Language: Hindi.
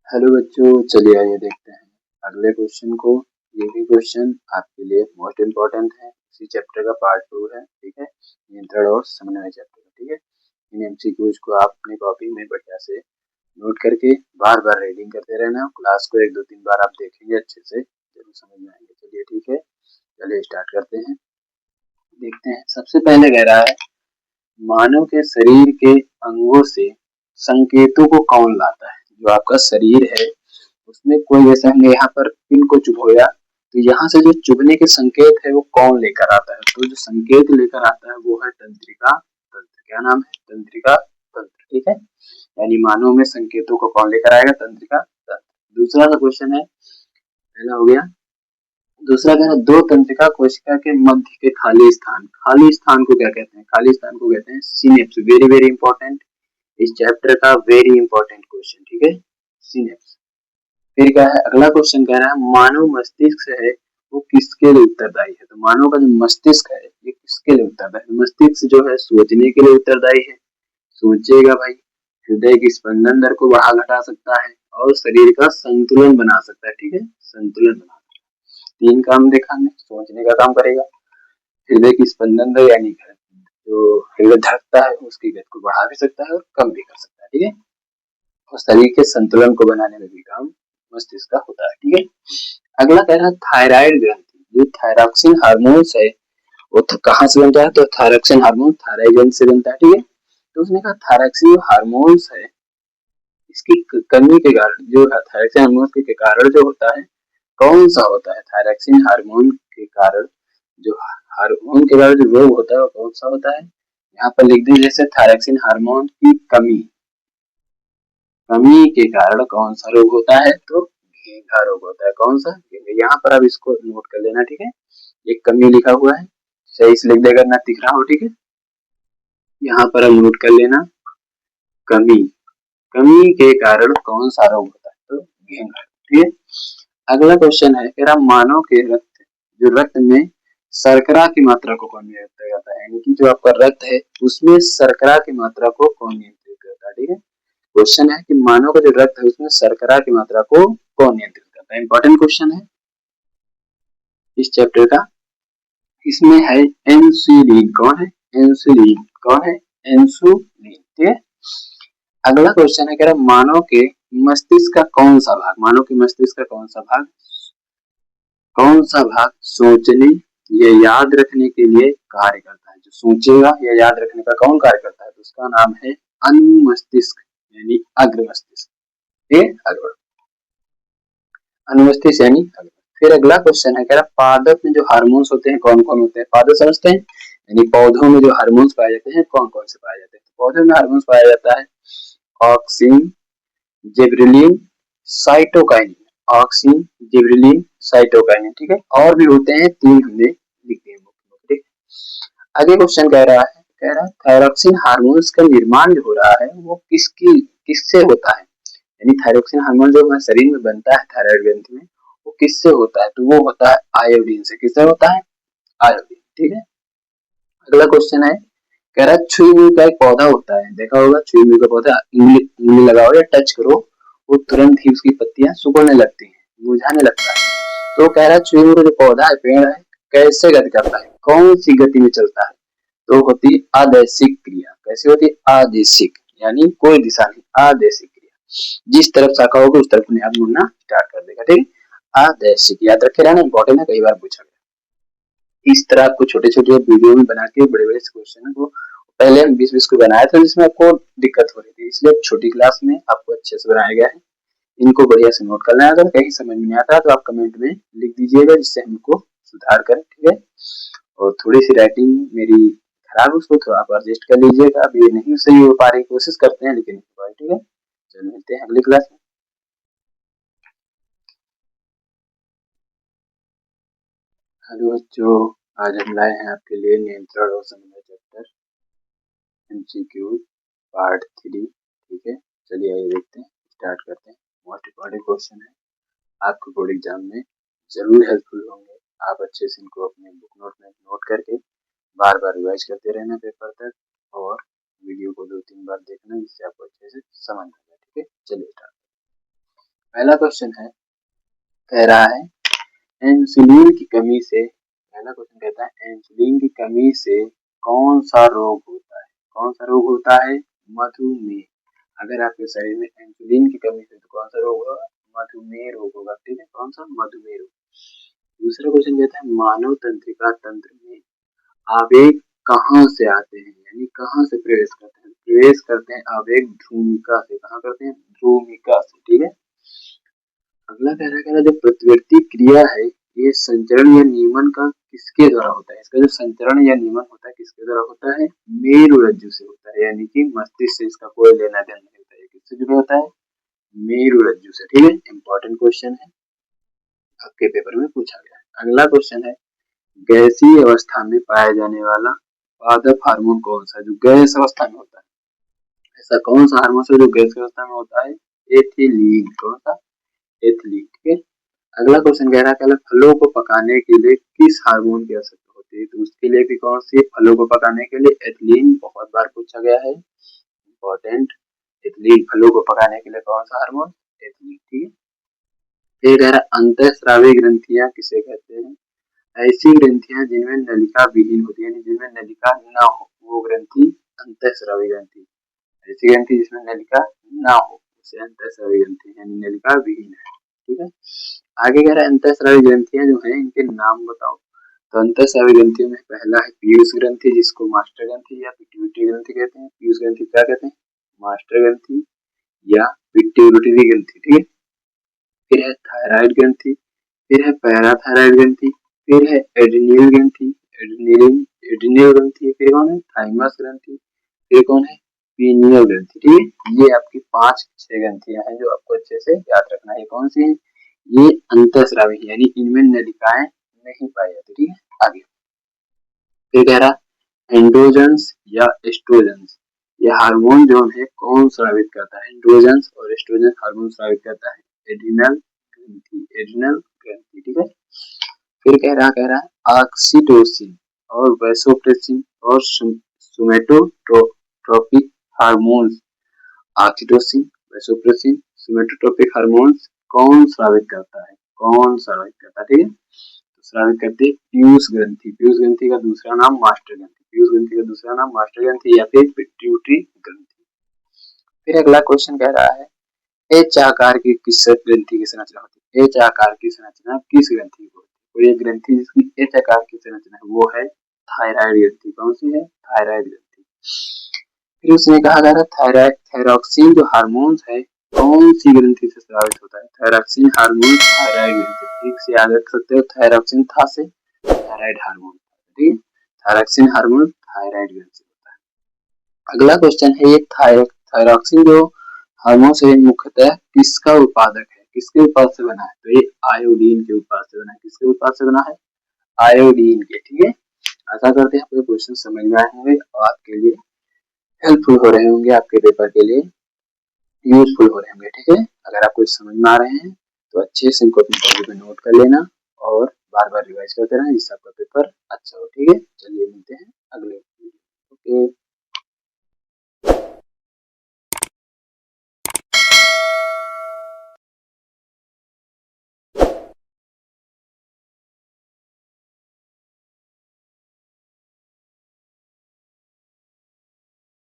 हेलो बच्चों, चलिए आइए देखते हैं अगले क्वेश्चन को। ये भी क्वेश्चन आपके लिए मोस्ट इम्पोर्टेंट है। इसी चैप्टर का पार्ट 2 है। ठीक है, नियंत्रण और समन्वय चैप्टर का। ठीक है, इन एमसीक्यूज को आप अपनी कॉपी में बढ़िया से नोट करके बार बार रीडिंग करते रहना। क्लास को 1 2 3 बार आप देखेंगे, अच्छे से जरूर समझ में आएंगे। चलिए ठीक है, चलिए स्टार्ट करते हैं। देखते हैं, सबसे पहले कह रहा है मानव के शरीर के अंगों से संकेतों को कौन लाता है। जो आपका शरीर है उसमें कोई जैसे हमने यहाँ पर पिन को चुभोया तो यहाँ से जो चुभने के संकेत है वो कौन लेकर आता है। तो जो संकेत लेकर आता है वो है तंत्रिका तंत्र। क्या नाम है? तंत्रिका तंत्र। ठीक है, यानी मानव में संकेतों को कौन लेकर आएगा? तंत्रिका तंत्र। दूसरा का क्वेश्चन है, पहला हो गया। दूसरा कह रहा है दो तंत्रिका कोशिका के मध्य के खाली स्थान। खाली स्थान को क्या कहते हैं? खाली स्थान को कहते हैं सिनेप्स। वेरी वेरी इंपॉर्टेंट, इस चैप्टर का वेरी इंपॉर्टेंट क्वेश्चन। ठीक है, सिनेप्स। फिर क्या है, अगला क्वेश्चन कह रहा है मानव मस्तिष्क है वो किसके लिए उत्तरदायी है। तो मानव का जो मस्तिष्क है ये किसके लिए उत्तरदायी है? मस्तिष्क जो है सोचने के लिए उत्तरदायी है। सोचेगा भाई, हृदय की स्पंदन दर को बढ़ा घटा सकता है और शरीर का संतुलन बना सकता है। ठीक है, संतुलन बना। तीन काम देखा हमने, सोचने का काम करेगा, हृदय की स्पंदन दर यानी जो हृदय धड़कता है उसकी गति को बढ़ा भी सकता है और कम भी कर सकता है। ठीक है, और शरीर के संतुलन को बनाने में भी काम मस्तिष्क का होता है। ठीक है, अगला कह रहा है थायराइड ग्रंथि। जो थायरॉक्सिन हार्मोन्स है वो तो कहाँ से बनता है? तो थायरॉक्सिन हार्मोन थायराइड ग्रंथि से बनता है। ठीक है, तो उसने कहा थायरॉक्सिन हार्मोन्स है इसकी कमी के कारण जो थायरॉक्सिन हार्मोन के कारण जो होता है कौन सा होता है? थायरॉक्सिन हार्मोन के कारण जो हार्मोन के कारण जो रोग होता है वो कौन सा होता है? यहाँ पर लिख दीजिए जैसे थायरॉक्सिन हार्मोन की कमी, कमी के कारण कौन सा रोग होता है? तो घेंघा रोग होता है। कौन सा? यहाँ पर आप इसको नोट कर लेना। ठीक है, एक कमी लिखा हुआ है, सही से लिख देगा ना दिख रहा हो। ठीक है, यहाँ पर आप नोट कर लेना कमी, कमी के कारण कौन सा रोग होता है? तो घेंघा। ठीक है, अगला क्वेश्चन है मेरा मानव के रक्त, जो रक्त में शर्करा की मात्रा को कौन नियंत्रित करता है? यानी कि जो आपका रक्त है उसमें शर्करा की मात्रा को कौन नियंत्रित करता है? ठीक है, क्वेश्चन है कि मानव का जो रक्त है उसमें शर्करा की मात्रा को कौन नियंत्रित करता है? इंपॉर्टेंट क्वेश्चन है इस चैप्टर का। इसमें है इंसुलिन। कौन है? इंसुलिन। कौन है? इंसुलिन। ठीक है, अगला क्वेश्चन है कह रहा मानव के मस्तिष्क का कौन सा भाग, मानव के मस्तिष्क का कौन सा भाग, कौन सा भाग सोचने या याद रखने के लिए कार्य करता है? जो सोचेगा या याद रखने का कौन कार्य करता है? तो उसका नाम है अनुमस्तिष्क यानी अग्र मस्तिष्क। अग्र अनुमस्तिष्क यानी अग्र। फिर अगला क्वेश्चन है कह रहा पादप में जो हार्मोन्स होते हैं कौन कौन होते हैं? पादप समझते हैं, यानी पौधों में जो हार्मोन्स पाए जाते हैं कौन कौन से पाए जाते हैं? तो पौधों में हार्मोन्स पाया जाता है auxin, gibberellin, cytokinin. Auxin, gibberellin, cytokinin. ठीक है, और भी होते हैं, तीन हमने लिख दिए। ठीक, आगे क्वेश्चन कह रहा है थायरॉक्सिन हार्मोन्स का निर्माण जो हो रहा है वो किससे होता है? यानी थायरॉक्सिन हार्मोन जो हमारे शरीर में बनता है थायराइड ग्रंथि में वो किससे होता है? तो वो होता है आयोडीन से। किससे होता है? आयोडीन। ठीक है, अगला क्वेश्चन है कह रहा है छुई मुई का एक पौधा होता है, देखा होगा छुई मुई का पौधा, उंगली लगाओ या टच करो वो तुरंत ही उसकी पत्तियां सुखने लगती हैं, मुरझाने लगता है। तो कह रहा है छुई मुई का जो पौधा है, पेड़ है, कैसे गति करता है, कौन सी गति में चलता है? तो होती आदेशिक क्रिया। कैसी होती है? आदेशिक, यानी कोई दिशा नहीं, आदेशिक क्रिया। जिस तरफ शाखा होगी उस तरफ अपने आप मुड़ना स्टार्ट कर देगा। ठीक है, आदेशिक याद रखे रहना, इंपॉर्टेंट है, कई बार पूछा गया। इस तरह आपको छोटे छोटे वीडियो में बना के बड़े बड़े क्वेश्चन को पहले हम 20-20 को बनाए थे जिसमें आपको दिक्कत हो रही थी, इसलिए छोटी क्लास में आपको अच्छे से बनाया गया है। इनको बढ़िया से नोट करना है। अगर कहीं समझ में नहीं आता तो आप कमेंट में लिख दीजिएगा जिससे हमको सुधार करें। ठीक है, और थोड़ी सी राइटिंग मेरी खराब है उसको थोड़ा आप एडजस्ट कर लीजिएगा। अब ये नहीं सही हो पा रही, कोशिश करते हैं लेकिन हो पा रही। ठीक है, चलो मिलते हैं अगली क्लास में। हेलो बच्चों, आज हम लाए हैं आपके लिए नियंत्रण और समन्वय चैप्टर एमसीक्यू पार्ट 3। ठीक है, चलिए आइए देखते हैं, स्टार्ट करते हैं। मोस्ट इम्पोर्टेंट क्वेश्चन है, आपके बोर्ड एग्जाम में जरूर हेल्पफुल होंगे। आप अच्छे से इनको अपने बुक नोट में नोट करके बार बार रिवाइज करते रहना पेपर तक, और वीडियो को 2-3 बार देखना जिससे आपको अच्छे से समझ आ जाए। ठीक है, चलिए स्टार्ट। पहला क्वेश्चन है, कह रहा है इंसुलिन की कमी से, पहला क्वेश्चन कहता है इंसुलिन की कमी से कौन सा रोग होता है? कौन सा रोग होता है? मधुमेह। अगर आपके शरीर में इंसुलिन की कमी है तो कौन सा रोग होगा? मधुमेह रोग होगा। ठीक है, कौन सा? मधुमेह रोग। दूसरा क्वेश्चन कहता है मानव तंत्रिका तंत्र में आवेग कहाँ से आते हैं, यानी कहाँ से प्रवेश करते हैं? प्रवेश करते हैं आवेग ध्रुमिका से। कहाँ करते हैं? ध्रुमिका से। ठीक है। अगला कह रहा है जो प्रतिवर्ती क्रिया है ये संचरण या नियमन का किसके द्वारा होता है? इसका जो संचरण या नियमन होता है किसके द्वारा होता है? मेरुरज्जु से होता है, यानी कि मस्तिष्क से इसका कोई लेना देना नहीं होता है। किससे जुड़ा होता है? मेरुरज्जु से। ठीक है, इंपॉर्टेंट क्वेश्चन है, आपके पेपर में पूछा गया है। अगला क्वेश्चन है गैसीय अवस्था में पाया जाने वाला पादप हार्मोन कौन सा है? जो गैस अवस्था में होता है, ऐसा कौन सा हार्मोन है जो गैस अवस्था में होता है? एथिलीन। कौन सा? एथिलीन। ठीक है। अगला क्वेश्चन कह रहा है फलों को पकाने के लिए किस हार्मोन की आवश्यकता होती है? तो उसके लिए भी कौन सी? फलों को पकाने के लिए एथिलीन। बहुत बार पूछा गया है, इंपॉर्टेंट। एथिलीन, फलों को पकाने के लिए कौन सा हार्मोन? एथिलीन। ठीक है। फिर कह रहा अंतःस्रावी ग्रंथियां किसे कहते हैं? ऐसी ग्रंथियां जिनमें नलिका विहीन होती है, यानी जिनमें नलिका न हो, वो ग्रंथि अंतःस्रावी ग्रंथि। ऐसी ग्रंथि जिसमें नलिका ना हो उसे अंतःस्रावी ग्रंथि, यानी नलिका विहीन है। ठीक है। आगे कह रहा है अंतःस्रावी ग्रंथियां जो है इनके नाम बताओ। तो अंतःस्रावी ग्रंथियों में पहला है पीयूष ग्रंथि, जिसको मास्टर ग्रंथि या पिट्यूटरी ग्रंथि कहते हैं। पीयूष ग्रंथि क्या कहते हैं? मास्टर ग्रंथि या पिट्यूटरी ग्रंथि। ठीक है। फिर है थायराइड ग्रंथि, फिर है पैराथायराइड ग्रंथि, फिर है एड्रिनल ग्रंथि, एड्रिनल ग्रंथि, फिर कौन है? थाइमस ग्रंथि, फिर कौन है? पीनियल ग्रंथि। ठीक है। ये आपकी 5-6 ग्रंथियां हैं जो आपको अच्छे से याद रखना है। ये कौन सी है? ये अंतःस्रावी है, यानी इनमें नलिकाएं नहीं पाई जाती। ठीक है। आगे फिर कह रहा एंड्रोजन्स या एस्ट्रोजन्स, ये हार्मोन जो है कौन स्रावित करता है? एंड्रोजन्स और एस्ट्रोजन हार्मोन स्रावित करता है एड्रिनल ग्रंथि, एड्रिनल ग्रंथि। ठीक है। फिर कह रहा है ऑक्सीटोसिन और वैसोप्रेसिन और सोमेटोट्रोपिक हार्मोन्स, ऑक्सीटोसिन, वैसोप्रेसिन, सोमेटोट्रोपिक हार्मोन्स कौन स्रावित करता है? कौन स्रावित करता है? ठीक है। तो स्रावित करती है पीयूष ग्रंथि। पीयूष ग्रंथि का दूसरा नाम मास्टर ग्रंथि, पीयूष ग्रंथि का दूसरा नाम मास्टर ग्रंथि या फिर पिट्यूटरी ग्रंथि। फिर अगला क्वेश्चन कह रहा है एच आकार की किस ग्रंथि की संरचना होती है? एच आकार की संरचना किस ग्रंथि को? तो ये ग्रंथि जिसकी एच आकार की संरचना है वो है थायराइड ग्रंथि। कौन सी है? थायराइड ग्रंथि। फिर उसने कहा जा रहा थायराइड थायरॉक्सिन जो हार्मोन है कौन सी ग्रंथि से स्रावित होता है? थायरॉक्सिन हार्मोन थायराइड ग्रंथि। ठीक से याद रख सकते हो, थायरॉक्सिन था से थायराइड हार्मोन। ठीक है। थायरॉक्सिन हार्मोन थायराइड ग्रंथि होता है। अगला क्वेश्चन है ये थायरॉक्सिन जो हार्मोन है मुख्यतः किसका उत्पादक है? किसके उत्पाद से बना है? तो ये आयोडीन के उत्पाद से बना है। किसके उत्पाद से बना है? आयोडीन के। ठीक है। आशा करते हैं आपको क्वेश्चन समझ में आए होंगे और आपके लिए हेल्पफुल हो रहे होंगे, आपके पेपर के लिए यूजफुल हो रहे होंगे। ठीक है। अगर आपको समझ में आ रहे हैं तो अच्छे से इनको अपनी कॉपी पे नोट कर लेना और बार बार रिवाइज करते रहना जिससे आपका पेपर अच्छा हो। ठीक है। चलिए मिलते हैं अगले वीडियो। ओके।